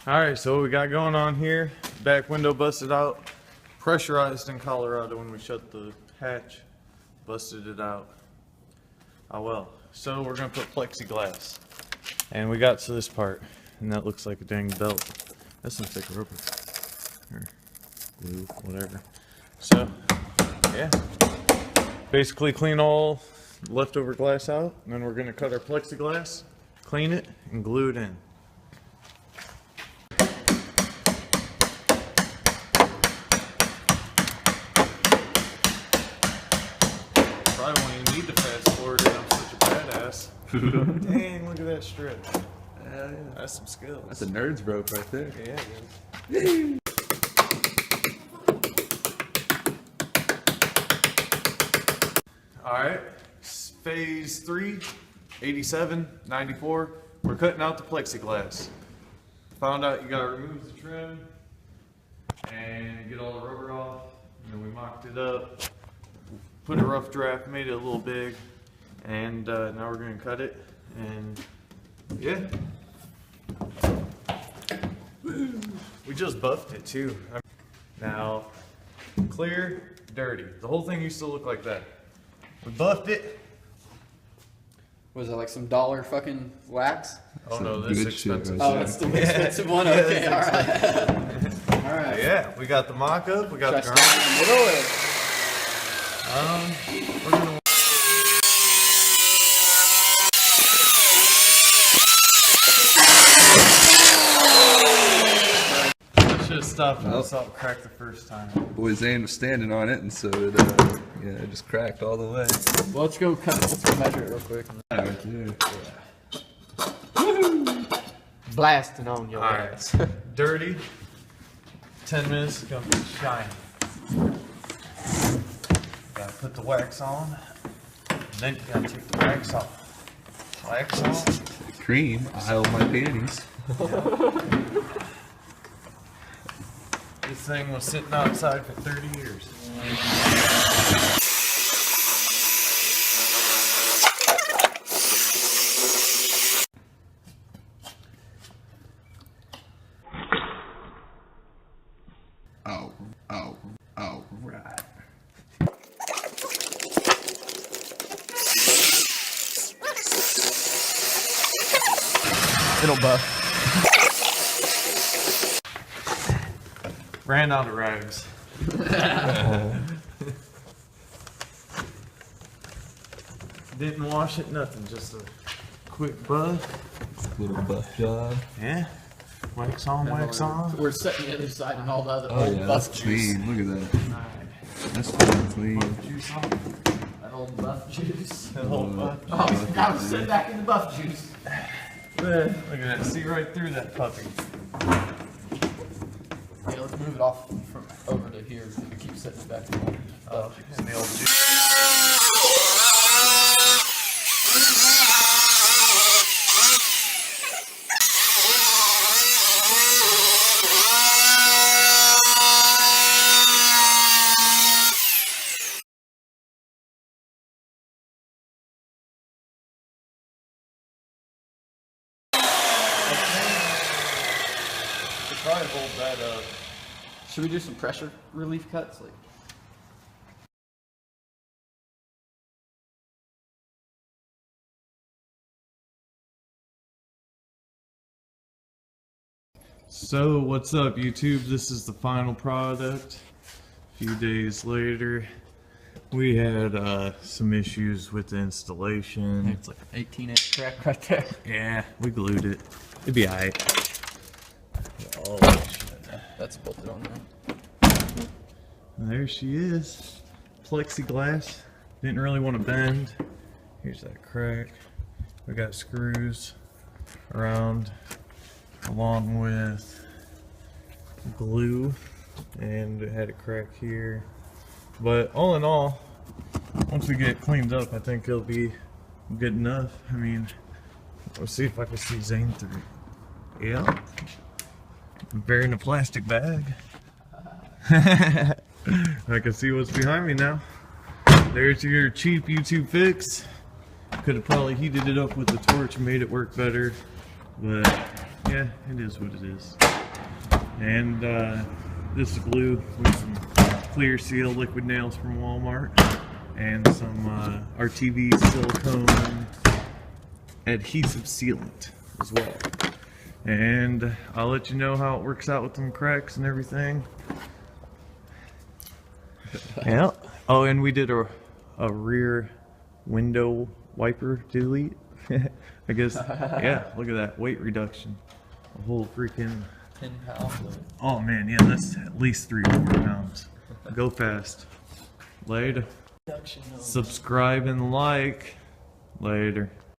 Alright, so what we got going on here, back window busted out, pressurized in Colorado when we shut the hatch, busted it out. Oh well, so we're gonna put plexiglass. And we got to this part, and that looks like a dang belt. That's some thick rubber. Or glue, whatever. So, yeah. Basically clean all leftover glass out, and then we're gonna cut our plexiglass, clean it, and glue it in. Probably won't even need to fast forward it, I'm such a badass. Dang, look at that strip. Yeah, that's some skills. That's a nerd's rope right there. Yeah, it is. Alright, phase 3, 87, 94. We're cutting out the plexiglass. Found out you gotta remove the trim and get all the rubber off. And then we mocked it up, put a rough draft, made it a little big, and now we're gonna cut it. And yeah. We just buffed it too. Now, clear, dirty. The whole thing used to look like that. We buffed it. Was it like some dollar fucking wax? Oh no, this is expensive. Oh, that's the expensive one? Okay, alright. Alright. Yeah, we got the mock-up, we got the ground. we're gonna... Stopped and saw it crack the first time. Boy Zane was standing on it, and so it, yeah, it just cracked all the way. Well, let's go measure it real quick. Blasting on your ass. Alright, dirty. 10 minutes is gonna be shiny. Gotta put the wax on, and then you gotta take the wax off. Wax off. Cream, I hold my panties. This thing was sitting outside for 30 years. Oh, right. It'll buff. Ran out of rags. Didn't wash it, nothing, just a quick buff. Little buff job. Yeah. Wax on, wax on. We're setting the other side and all the other Oh old yeah, buff that's juice. clean. Look at that. Alright. That's fucking clean. Juice on. That old buff juice. That whole buff. Oh, I was sitting back in the buff juice. Look at that. See right through that puppy. Yeah, let's move it off from over to here. So we keep setting it back in the buff juice. And the old juice. Probably hold that up. Should we do some pressure relief cuts? Like, so what's up YouTube? This is the final product. A few days later, we had some issues with the installation. it's like an 18-inch crack right there. Yeah, we glued it. It'd be alright. Oh shit. That's bolted on there. And there she is. Plexiglass. Didn't really want to bend. Here's that crack. We got screws around along with glue, and it had a crack here. But all in all, once we get it cleaned up, I think it'll be good enough. I mean, let's see if I can see Zane through. Yeah. I'm wearing a plastic bag. I can see what's behind me now. There's your cheap YouTube fix. Could have probably heated it up with the torch and made it work better. But yeah, it is what it is. And this is glue with some clear seal liquid nails from Walmart and some RTV silicone adhesive sealant as well. And I'll let you know how it works out with them cracks and everything. Yeah. Oh, and we did a rear window wiper delete. I guess. Yeah, look at that weight reduction. A whole freaking 10 pounds. Oh man, yeah, that's at least 3 or 4 pounds. Go fast. Later. Subscribe and like. Later.